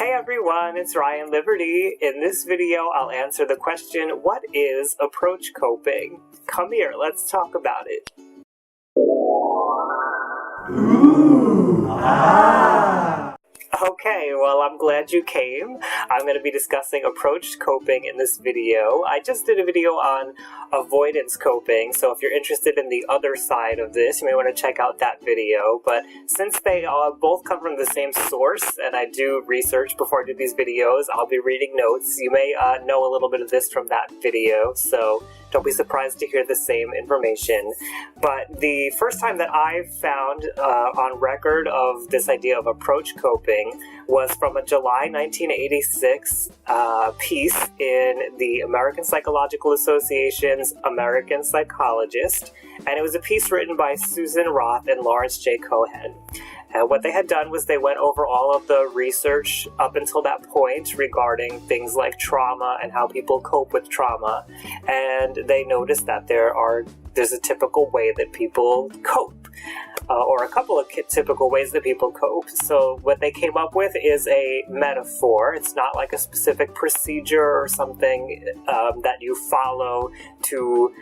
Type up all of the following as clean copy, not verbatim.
Hey everyone, it's Ryan Liberty. In this video, I'll answer the question, what is approach coping? Come here, let's talk about it. Ooh, ah. Okay, well, I'm glad you came. I'm going to be discussing approach coping in this video. I just did a video on avoidance coping, so if you're interested in the other side of this, you may want to check out that video. But since they both come from the same source, and I do research before I do these videos, I'll be reading notes. You may know a little bit of this from that video, so don't be surprised to hear the same information. But the first time that I found on record of this idea of approach coping was from a July 1986 piece in the American Psychological Association's American Psychologist, and it was a piece written by Susan Roth and Lawrence J. Cohen. And what they had done was they went over all of the research up until that point regarding things like trauma and how people cope with trauma, and they noticed that there's a typical way that people cope. Or a couple of typical ways that people cope. So what they came up with is a metaphor. It's not like a specific procedure or something that you follow to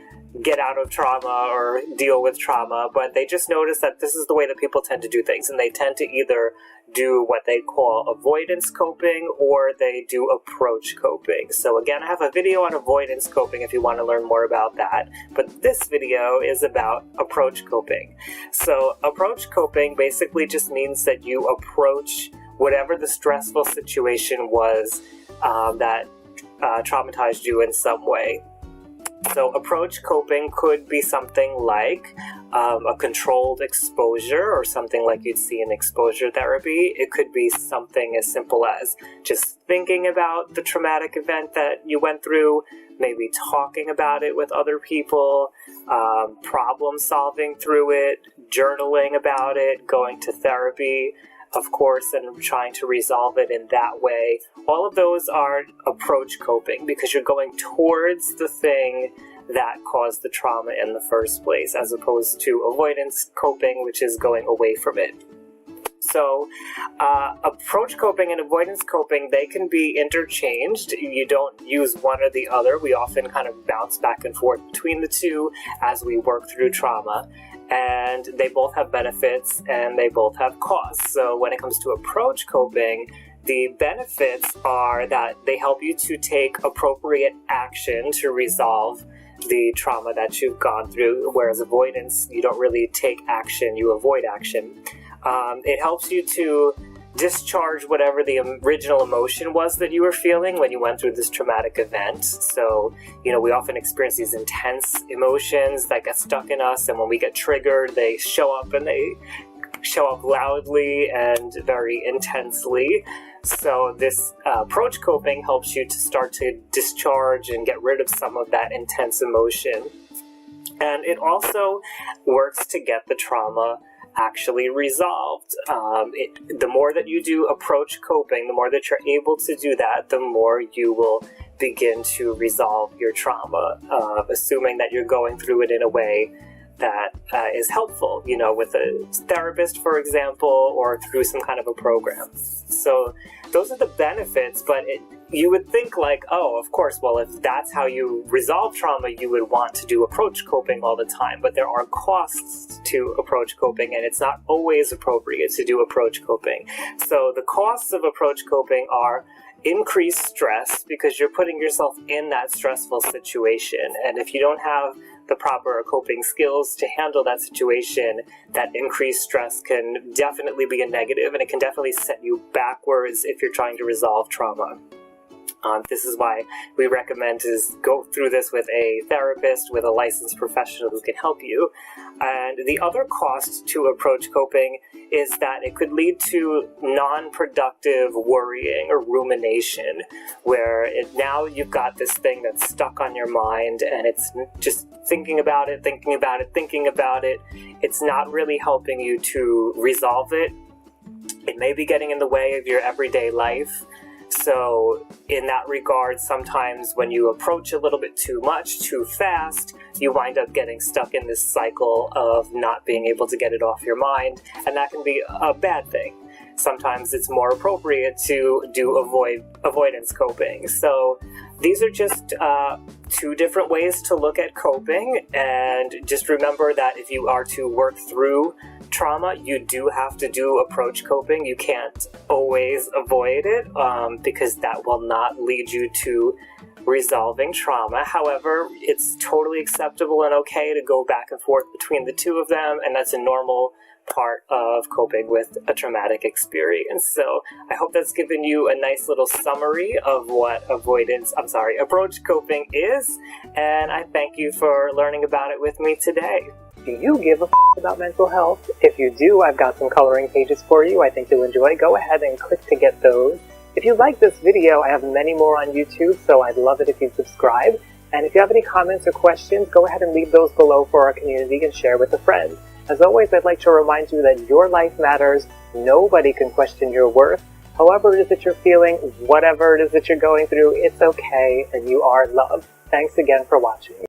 get out of trauma or deal with trauma, but they just noticed that this is the way that people tend to do things, and they tend to either do what they call avoidance coping or they do approach coping. So again, I have a video on avoidance coping if you want to learn more about that, but this video is about approach coping. So approach coping basically just means that you approach whatever the stressful situation was that traumatized you in some way. So approach coping could be something like a controlled exposure or something like you'd see in exposure therapy. It could be something as simple as just thinking about the traumatic event that you went through, maybe talking about it with other people, problem solving through it, journaling about it, going to therapy, of course, and trying to resolve it in that way. All of those are approach coping because you're going towards the thing that caused the trauma in the first place, as opposed to avoidance coping, which is going away from it. So approach coping and avoidance coping, they can be interchanged. You don't use one or the other. We often kind of bounce back and forth between the two as we work through trauma. And they both have benefits and they both have costs. So when it comes to approach coping, the benefits are that they help you to take appropriate action to resolve the trauma that you've gone through, whereas avoidance, you don't really take action, you avoid action. It helps you to discharge whatever the original emotion was that you were feeling when you went through this traumatic event. So, we often experience these intense emotions that get stuck in us, and when we get triggered, they show up, and they show up loudly and very intensely. So this approach coping helps you to start to discharge and get rid of some of that intense emotion. And it also works to get the trauma actually resolved. The more that you do approach coping, the more that you're able to do that, the more you will begin to resolve your trauma, assuming that you're going through it in a way that is helpful, with a therapist, for example, or through some kind of a program. So those are the benefits, but you would think like, oh, of course, well, if that's how you resolve trauma, you would want to do approach coping all the time. But there are costs to approach coping, and it's not always appropriate to do approach coping. So the costs of approach coping are increased stress because you're putting yourself in that stressful situation. And if you don't have the proper coping skills to handle that situation, that increased stress can definitely be a negative, and it can definitely set you backwards if you're trying to resolve trauma. This is why we recommend to go through this with a therapist, with a licensed professional who can help you. And the other cost to approach coping is that it could lead to non-productive worrying or rumination, where now you've got this thing that's stuck on your mind, and it's just thinking about it. It's not really helping you to resolve it. It may be getting in the way of your everyday life. So in that regard, sometimes when you approach a little bit too much, too fast, you wind up getting stuck in this cycle of not being able to get it off your mind, and that can be a bad thing. sometimes it's more appropriate to do avoidance coping. So these are just two different ways to look at coping, and just remember that if you are to work through trauma, you do have to do approach coping. You can't always avoid it because that will not lead you to resolving trauma. However, it's totally acceptable and okay to go back and forth between the two of them, and that's a normal part of coping with a traumatic experience. So I hope that's given you a nice little summary of what approach coping is, and I thank you for learning about it with me today. Do you give a about mental health? If you do, I've got some coloring pages for you I think you'll enjoy. Go ahead and click to get those. If you like this video, I have many more on YouTube, so I'd love it if you subscribe. And if you have any comments or questions, go ahead and leave those below for our community and share with a friend. As always, I'd like to remind you that your life matters. Nobody can question your worth. However it is that you're feeling, whatever it is that you're going through, it's okay, and you are loved. Thanks again for watching.